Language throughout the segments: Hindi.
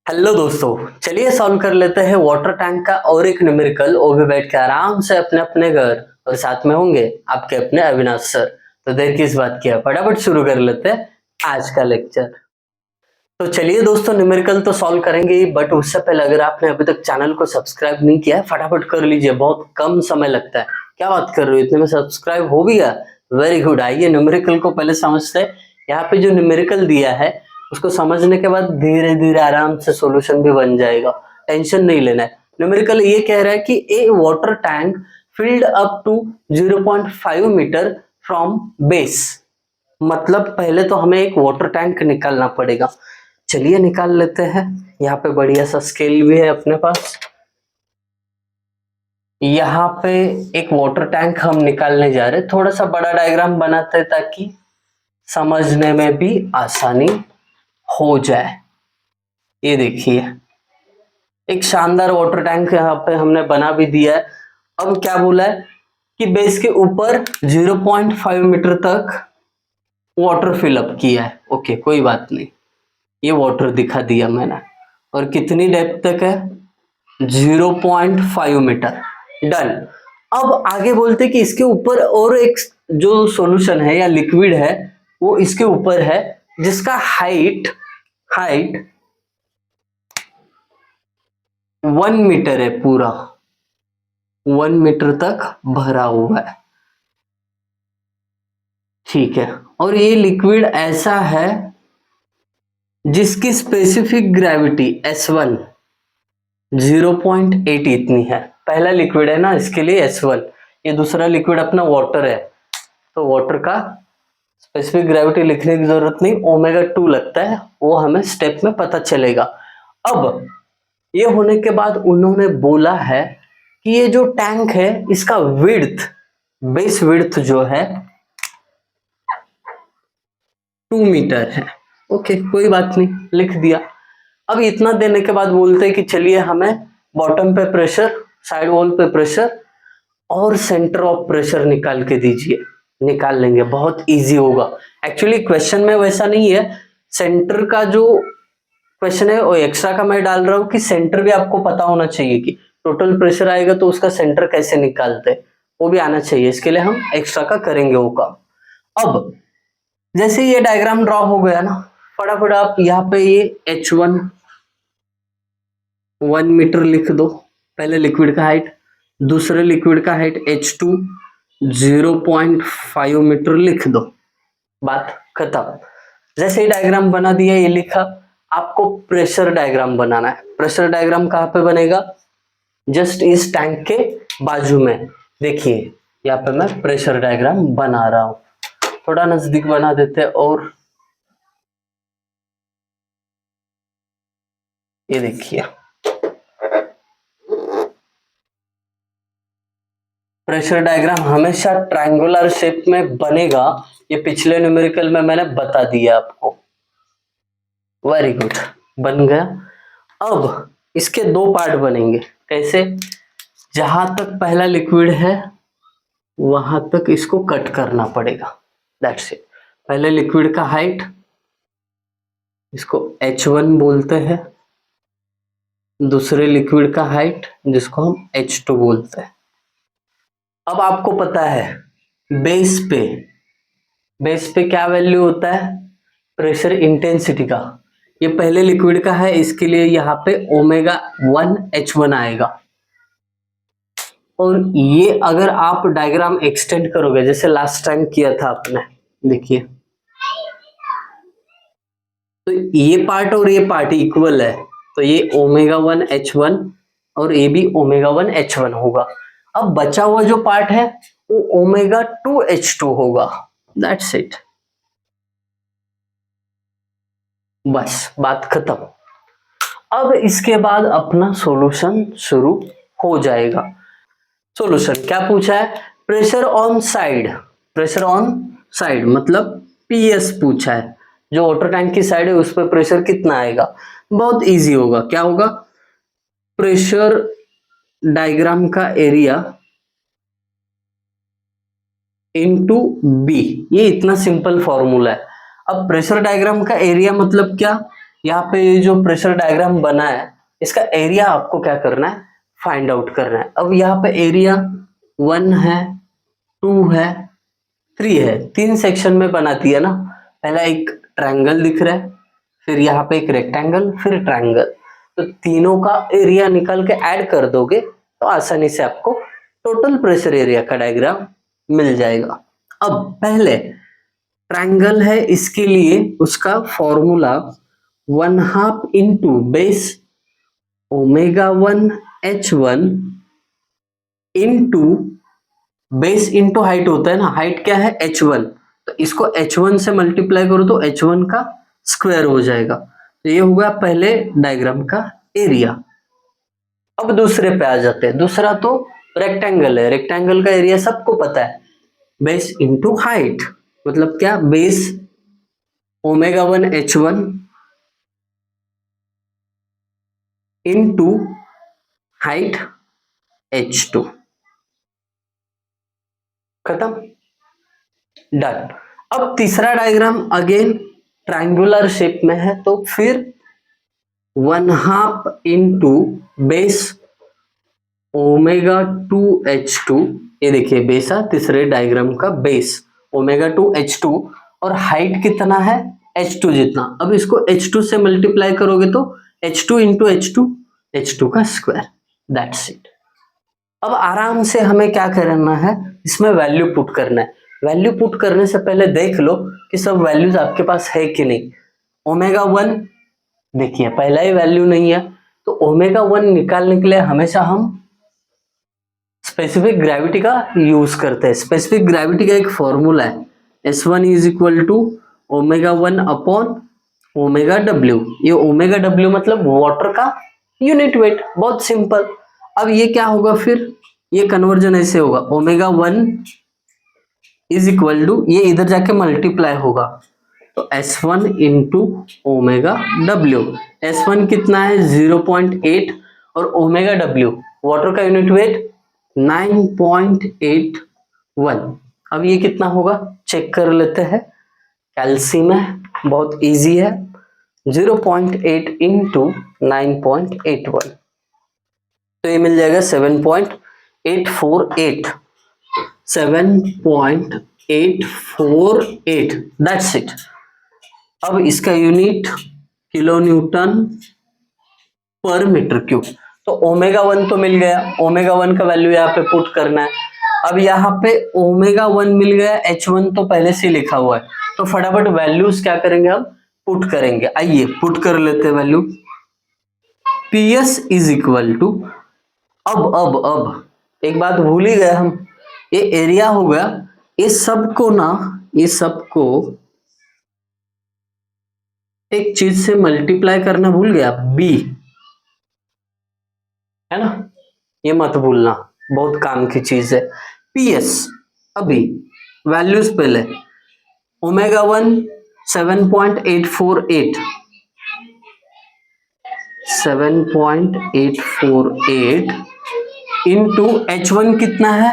हेलो दोस्तों, चलिए सॉल्व कर लेते हैं वाटर टैंक का और एक न्यूमेरिकल, वो भी बैठ के आराम से अपने अपने घर, और साथ में होंगे आपके अपने अविनाश सर। तो देर किस बात की है, फटाफट शुरू कर लेते हैं आज का लेक्चर। तो चलिए दोस्तों, न्यूमेरिकल तो सॉल्व करेंगे ही, बट उससे पहले अगर आपने अभी तक चैनल को सब्सक्राइब नहीं किया है, फटाफट कर लीजिए, बहुत कम समय लगता है। क्या बात कर रहे हो, इतने में सब्सक्राइब हो भी गया? Very good. आइए न्यूमेरिकल को पहले समझते हैं। यहाँ पे जो न्यूमेरिकल दिया है उसको समझने के बाद धीरे धीरे आराम से सॉल्यूशन भी बन जाएगा, टेंशन नहीं लेना है। न्यूमेरिकल ये कह रहा है कि a water tank filled up to 0.5 metre from base. मतलब पहले तो हमें एक वाटर टैंक निकालना पड़ेगा। चलिए निकाल लेते हैं। यहाँ पे बढ़िया सा स्केल भी है अपने पास। यहाँ पे एक वाटर टैंक हम निकालने जा रहे हैं। थोड़ा सा बड़ा डायग्राम बनाते हैं ताकि समझने में भी आसानी हो जाए। ये देखिए, एक शानदार वाटर टैंक यहाँ पे हमने बना भी दिया है। अब क्या बोला है कि बेस के ऊपर 0.5 मीटर तक वाटर फिलअप किया है। ओके, कोई बात नहीं, ये वाटर दिखा दिया मैंने। और कितनी डेप्थ तक है? 0.5 मीटर। डन। अब आगे बोलते कि इसके ऊपर और एक जो सॉल्यूशन है या लिक्विड है वो इसके ऊपर है, जिसका हाइट हाइट 1 मीटर है, पूरा 1 मीटर तक भरा हुआ है। ठीक है, और ये लिक्विड ऐसा है जिसकी स्पेसिफिक ग्रेविटी S1 0.8 इतनी है। पहला लिक्विड है ना, इसके लिए S1। ये दूसरा लिक्विड अपना वाटर है, तो वाटर का स्पेसिफिक ग्रेविटी लिखने की जरूरत नहीं, ओमेगा 2 लगता है, वो हमें स्टेप में पता चलेगा। अब ये होने के बाद उन्होंने बोला है कि ये जो टैंक है इसका विड्थ, बेस विड्थ जो है 2 मीटर है। ओके, कोई बात नहीं, लिख दिया। अब इतना देने के बाद बोलते हैं कि चलिए हमें बॉटम पे प्रेशर, साइड वॉल पे प्रेशर और सेंटर ऑफ प्रेशर निकाल के दीजिए। निकाल लेंगे, बहुत इजी होगा। एक्चुअली क्वेश्चन में वैसा नहीं है। सेंटर का जो क्वेश्चन है वो एक्स्ट्रा का मैं डाल रहा हूं कि सेंटर भी आपको पता होना चाहिए कि टोटल प्रेशर आएगा तो उसका सेंटर कैसे निकालते हैं, वो भी आना चाहिए। इसके लिए हम एक्स्ट्रा का करेंगे वो काम। अब जैसे ये डायग्राम ड्रॉ हो गया ना, फटाफट आप यहाँ पे ये H1 1 मीटर लिख दो, पहले लिक्विड का हाइट। दूसरे लिक्विड का हाइट H2 0.5 मीटर लिख दो, बात खत्म। जैसे ही डायग्राम बना दिया, ये लिखा। आपको प्रेशर डायग्राम बनाना है। प्रेशर डायग्राम कहाँ पे बनेगा? जस्ट इस टैंक के बाजू में। देखिए यहाँ पे मैं प्रेशर डायग्राम बना रहा हूं, थोड़ा नजदीक बना देते हैं। और ये देखिए, प्रेशर डायग्राम हमेशा ट्रायंगुलर शेप में बनेगा। ये पिछले न्यूमेरिकल में मैंने बता दिया आपको। वेरी गुड, बन गया। अब इसके दो पार्ट बनेंगे। कैसे? जहां तक पहला लिक्विड है वहां तक इसको कट करना पड़ेगा, दैट्स इट। पहले लिक्विड का हाइट, इसको H1 बोलते हैं। दूसरे लिक्विड का हाइट, जिसको हम H2 बोलते हैं। अब आपको पता है बेस पे क्या वैल्यू होता है? प्रेशर इंटेंसिटी का। ये पहले लिक्विड का है, इसके लिए यहाँ पे ओमेगा 1 H1 आएगा। और ये अगर आप डायग्राम एक्सटेंड करोगे जैसे लास्ट टाइम किया था आपने, देखिए, तो ये पार्ट और ये पार्ट इक्वल है, तो ये ओमेगा 1 H1 और ये भी ओमेगा 1 H1 होगा। अब बचा हुआ जो पार्ट है वो ओमेगा 2 H2 होगा, दैट्स इट। बस बात खत्म। अब इसके बाद अपना सॉल्यूशन शुरू हो जाएगा। सॉल्यूशन क्या पूछा है? Pressure on side. Pressure on side मतलब PS पूछा है। जो वाटर टैंक की साइड है उस पर प्रेशर कितना आएगा? बहुत इजी होगा। क्या होगा? प्रेशर डायग्राम का एरिया इनटू बी, ये इतना सिंपल फॉर्मूला है। अब प्रेशर डायग्राम का एरिया मतलब क्या? यहाँ पे ये जो प्रेशर डायग्राम बना है इसका एरिया आपको क्या करना है, फाइंड आउट करना है। अब यहाँ पे एरिया 1 है, 2 है, 3 है, 3 सेक्शन में बनाती है ना। पहला एक ट्रायंगल दिख रहा है, फिर यहाँ पे एक रेक्टेंगल, फिर ट्रायंगल। तो तीनों का एरिया निकाल के ऐड कर दोगे तो आसानी से आपको टोटल प्रेशर एरिया का डायग्राम मिल जाएगा। अब पहले ट्रायंगल है, इसके लिए उसका formula 1/2 into base ω1h1 into base into height होता है ना, हाइट क्या है h1, तो इसको h1 से मल्टीप्लाई करो तो h1 का स्क्वायर हो जाएगा। तो ये होगा पहले डायग्राम का एरिया। अब दूसरे पे आ जाते हैं। दूसरा तो रेक्टेंगल है, रेक्टेंगल का एरिया सबको पता है, बेस इंटू हाइट, मतलब क्या, base ω1h1 into height h2। खत्म, डन। अब तीसरा डायग्राम अगेन ट्रायंगुलर शेप में है, तो फिर 1/2 इंटू बेस ω2h2, ये देखिए बेस है, तीसरे डायग्राम का बेस ω2h2 और हाइट कितना है h2 जितना। अब इसको h2 से मल्टीप्लाई करोगे तो h2 इंटू h2 का स्क्वायर, दैट्स इट। अब आराम से हमें क्या करना है, इसमें वैल्यू पुट करना है। वैल्यू पुट करने से पहले देख लो कि सब वैल्यूज आपके पास है कि नहीं। ω1 देखिए पहला ही वैल्यू नहीं है, तो ω1 निकालने के लिए हमेशा हम स्पेसिफिक ग्रेविटी का यूज करते हैं। स्पेसिफिक ग्रेविटी का एक फॉर्मूला है, S1 is equal to ω1 upon ω/W। ये ω/W मतलब वाटर का यूनिट वेट, बहुत सिंपल। अब ये क्या होगा, फिर ये कन्वर्जन ऐसे होगा, ω1 इज इक्वल टू, ये इधर जाके मल्टीप्लाई होगा तो S1 इंटू ω/W। S1 कितना है 0.8 और ω/W वाटर का यूनिट वेट 9.81। अब ये कितना होगा चेक कर लेते हैं, कैल्शियम है, बहुत इजी है, 0.8 इंटू 9.81, तो ये मिल जाएगा 7.848, 7.848, दैट्स इट। अब इसका यूनिट किलो न्यूटन पर मीटर क्यूब। तो ω1 तो मिल गया, ω1 का वैल्यू यहाँ पे पुट करना है। अब यहाँ पे ω1 मिल गया, h1 तो पहले से लिखा हुआ है, तो फटाफट वैल्यूज क्या करेंगे हम पुट करेंगे। आइए पुट कर लेते हैं value. PS is equal to, अब एक बात भूल ही गए हम, ये एरिया हो गया, ये सबको ना, ये सबको एक चीज से मल्टीप्लाई करना भूल गया, B है ना, ये मत भूलना, बहुत काम की चीज है। PS अभी वैल्यूज पहले, ω1 7.848 इंटू h1 कितना है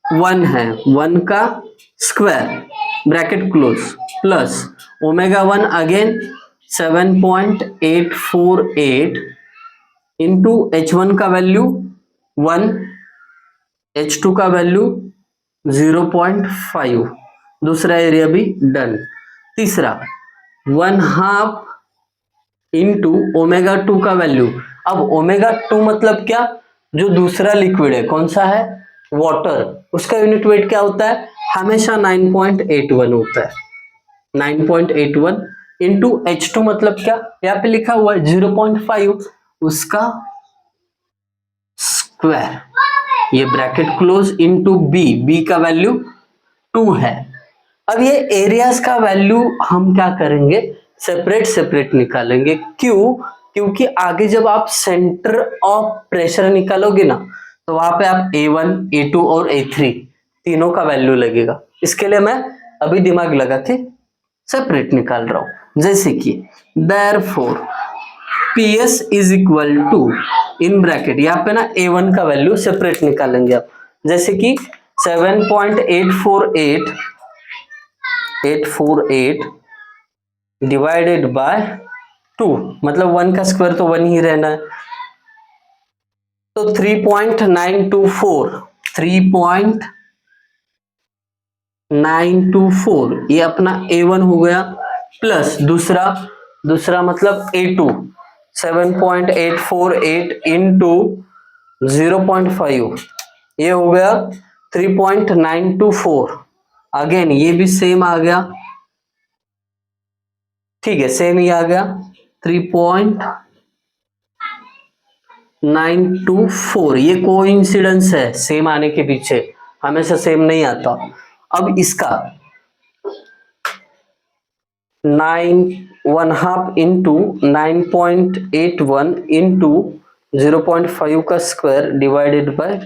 1 है, 1 का square bracket close plus ω1 again 7.848 into h1 का वैल्यू 1, h2 का वैल्यू 0.5, दूसरा एरिया भी डन। तीसरा 1/2 इंटू ω2 का वैल्यू, अब ω2 मतलब क्या, जो दूसरा लिक्विड है कौन सा है वाटर, उसका यूनिट वेट क्या होता है हमेशा 9.81 होता है, 9.81 इंटू h2 मतलब क्या, यहाँ पे लिखा हुआ है 0.5, उसका स्क्वायर, ये ब्रैकेट क्लोज इंटू बी का वैल्यू 2 है। अब ये एरियाज का वैल्यू हम क्या करेंगे सेपरेट निकालेंगे, क्यों, क्योंकि आगे जब आप सेंटर ऑफ प्रेशर निकालोगे ना, तो वहां पे आप A1, A2 और A3 तीनों का वैल्यू लगेगा। इसके लिए मैं अभी दिमाग लगा के सेपरेट निकाल रहा हूं, जैसे कि therefore PS is equal to, in bracket यहाँ पे ना A1 का वैल्यू सेपरेट निकालेंगे आप, जैसे कि 7.848 डिवाइडेड बाय 2, मतलब 1 का स्क्वायर तो 1 ही रहना है। तो 3.924, 3.924 ये अपना A1 हो गया, प्लस दूसरा मतलब A2 7.848 इंटू 0.5, ये हो गया 3.924। अगेन ये भी सेम आ गया, ठीक है, सेम ही आ गया 3.924। ये कोइंसिडेंस है, सेम आने के पीछे हमेशा सेम नहीं आता। अब इसका 9.5 इंटू 9.81 इंटू 0.5 का स्क्वायर डिवाइडेड बाय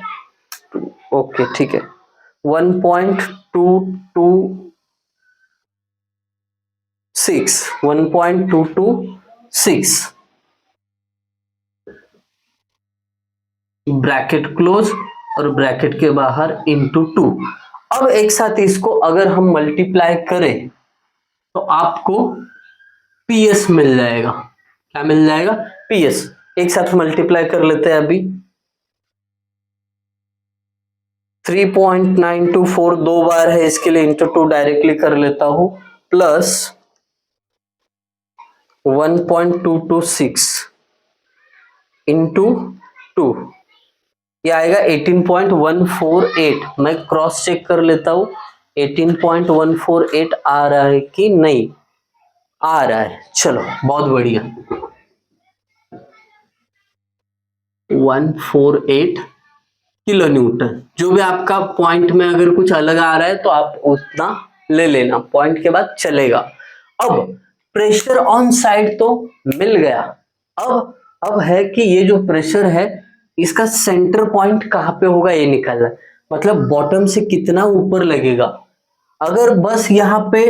2, ओके ठीक है, 1.226 ब्रैकेट क्लोज और ब्रैकेट के बाहर इंटू 2। अब एक साथ इसको अगर हम मल्टीप्लाई करें तो आपको पीएस मिल जाएगा। क्या मिल जाएगा? पीएस। एक साथ मल्टीप्लाई कर लेते हैं अभी। 3.924 दो बार है, इसके लिए इंटू 2 डायरेक्टली कर लेता हूं, प्लस 1.226 इंटू 2, ये आएगा 18.148। मैं क्रॉस चेक कर लेता हूं 18.148 आ रहा है कि नहीं आ रहा है। चलो बहुत बढ़िया, 148 किलो न्यूटन। जो भी आपका पॉइंट में अगर कुछ अलग आ रहा है तो आप उतना ले लेना, पॉइंट के बाद चलेगा। अब प्रेशर ऑन साइड तो मिल गया। अब है कि ये जो प्रेशर है इसका सेंटर पॉइंट कहाँ पे होगा ये निकालना है, मतलब बॉटम से कितना ऊपर लगेगा। अगर बस यहाँ पे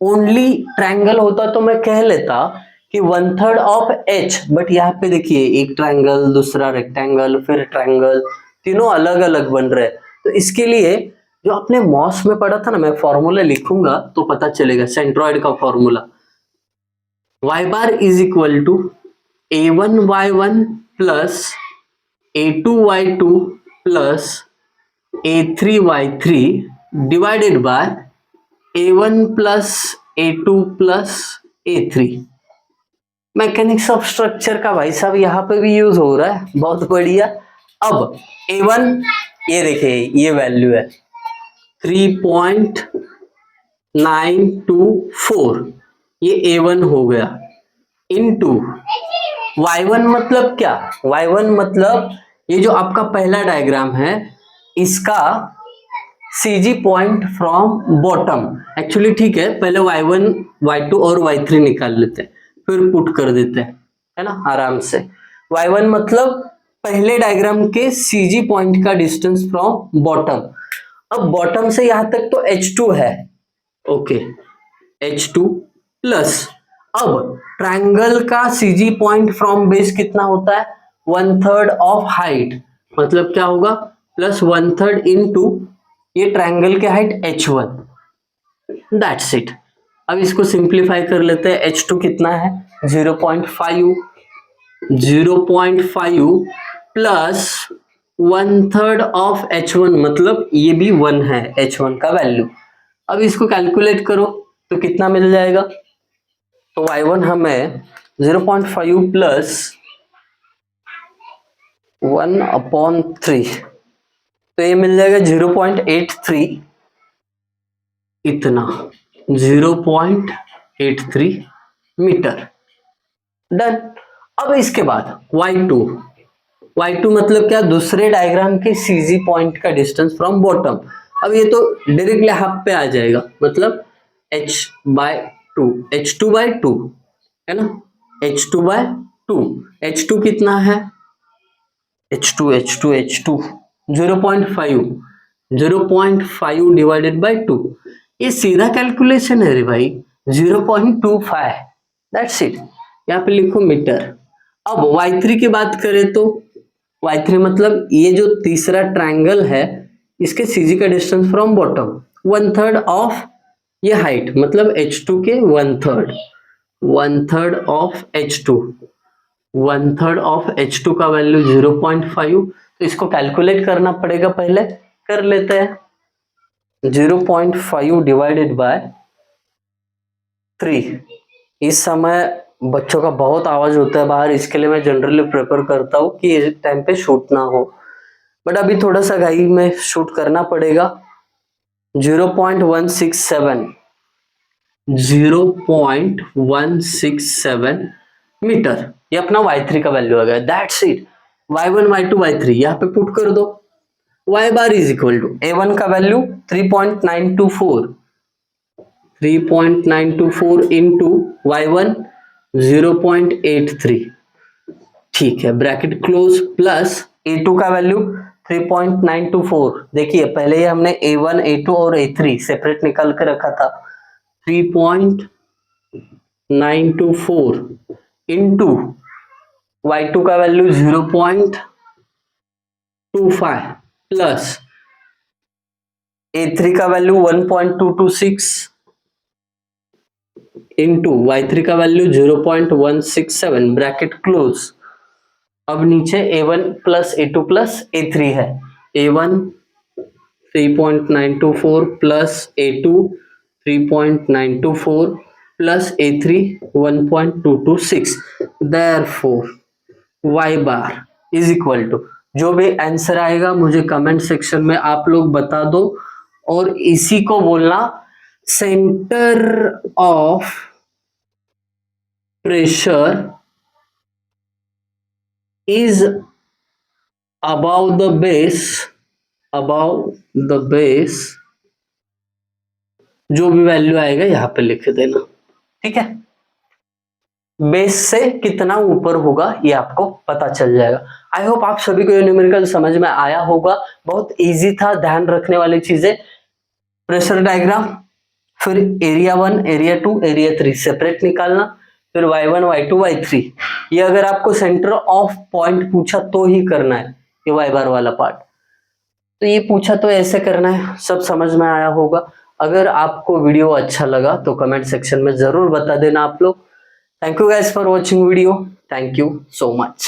ओनली ट्रायंगल होता तो मैं कह लेता कि 1/3 ऑफ एच, बट यहाँ पे देखिए एक ट्रायंगल, दूसरा रेक्टेंगल, फिर ट्रायंगल, तीनों अलग अलग बन रहे हैं। तो इसके लिए जो आपने मॉस में पढ़ा था ना, मैं फॉर्मूला लिखूंगा तो पता चलेगा, सेंट्रॉइड का formula y bar is equal to a1y1 plus a2y2 plus a3y3 divided by a1 plus a2 plus a3। Mechanics of structure का भाई साहब यहाँ पे भी यूज हो रहा है, बहुत बढ़िया। अब a1 ये देखिए ये वैल्यू है 3.924, ये a1 हो गया, इनटू y1 मतलब क्या, y1 मतलब ये जो आपका पहला डायग्राम है इसका CG point from bottom. Actually ठीक है, पहले y1 y2 और y3 निकाल लेते हैं फिर पुट कर देते हैं, है ना, आराम से। y1 मतलब पहले डायग्राम के CG पॉइंट का डिस्टेंस फ्रॉम बॉटम। अब बॉटम से यहां तक तो h2 है, ओके, h2 प्लस अब ट्रायंगल का CG पॉइंट फ्रॉम बेस कितना होता है, 1/3 ऑफ हाइट, मतलब क्या होगा प्लस 1/3 इंटू ये ट्रायंगल की हाइट h1, दैट्स इट। अब इसको सिंप्लीफाई कर लेते हैं, h2 कितना है 0.5 प्लस 1/3 ऑफ h1, मतलब ये भी 1 है h1 का वैल्यू। अब इसको कैलकुलेट करो तो कितना मिल जाएगा, तो y1 हमें 0.5 प्लस 1/3, तो ये मिल जाएगा 0.83, इतना 0.83 मीटर। डन। अब इसके बाद y2 मतलब क्या, दूसरे डायग्राम के CG पॉइंट का डिस्टेंस फ्रॉम बॉटम। अब ये तो डायरेक्टली हाफ पे आ जाएगा, मतलब h/2 है ना, h/2 h2 कितना है, h2 0.5 डिवाइडेड बाय 2, ये सीधा कैलकुलेशन है रे भाई, 0.25, दैट्स इट। यहाँ पे लिखो मीटर। अब y3 की बात करें तो y3 मतलब ये जो तीसरा ट्रायंगल है इसके CG का डिस्टेंस फ्रॉम बॉटम 1/3 ऑफ ये हाइट, मतलब h2 के 1/3, 1/3 ऑफ H2, 1/3 ऑफ H2 का वैल्यू 0.5, तो इसको कैलकुलेट करना पड़ेगा, पहले कर लेते हैं। 0.5 डिवाइडेड बाय 3। इस समय बच्चों का बहुत आवाज होता है बाहर, इसके लिए मैं जनरली प्रेफर करता हूँ कि इस टाइम पे शूट ना हो, बट अभी थोड़ा सा घाई में शूट करना पड़ेगा। 0.167 0.167 मीटर, ये अपना y3 का वैल्यू आ गया। That's it, y1 y2 y3 यहाँ पे पुट कर दो। y bar is equal to a1 का वैल्यू 3.924 इंटू y1 0.83, ठीक है, ब्रैकेट क्लोज, प्लस a2 का वैल्यू 3.924। देखिए पहले ही हमने a1 a2 और a3 सेपरेट निकाल के रखा था। 3.924 इंटू y2 का वैल्यू 0.25 प्लस a3 का वैल्यू 1.226 इंटू y3 का वैल्यू 0.167, ब्रैकेट क्लोज। अब नीचे a1 plus a2 plus a3 है। a1 3.924 plus a2 3.924 plus a3 1.226, therefore y bar is equal to, जो भी आंसर आएगा मुझे कमेंट सेक्शन में आप लोग बता दो, और इसी को बोलना centre of pressure is above the base, जो भी वैल्यू आएगा यहाँ पे लिख देना, ठीक है। बेस से कितना ऊपर होगा ये आपको पता चल जाएगा। आई होप आप सभी को ये न्यूमेरिकल समझ में आया होगा। बहुत इजी था, ध्यान रखने वाली चीजें, प्रेशर डायग्राम, फिर एरिया 1 एरिया 2 एरिया 3 सेपरेट निकालना, फिर y1 y2 y3। ये अगर आपको सेंटर ऑफ पॉइंट पूछा तो ही करना है, ये y बार वाला पार्ट, तो ये पूछा तो ऐसे करना है। सब समझ में आया होगा। अगर आपको वीडियो अच्छा लगा तो कमेंट सेक्शन में जरूर बता देना आप लोग। Thank you guys for watching video, thank you so much.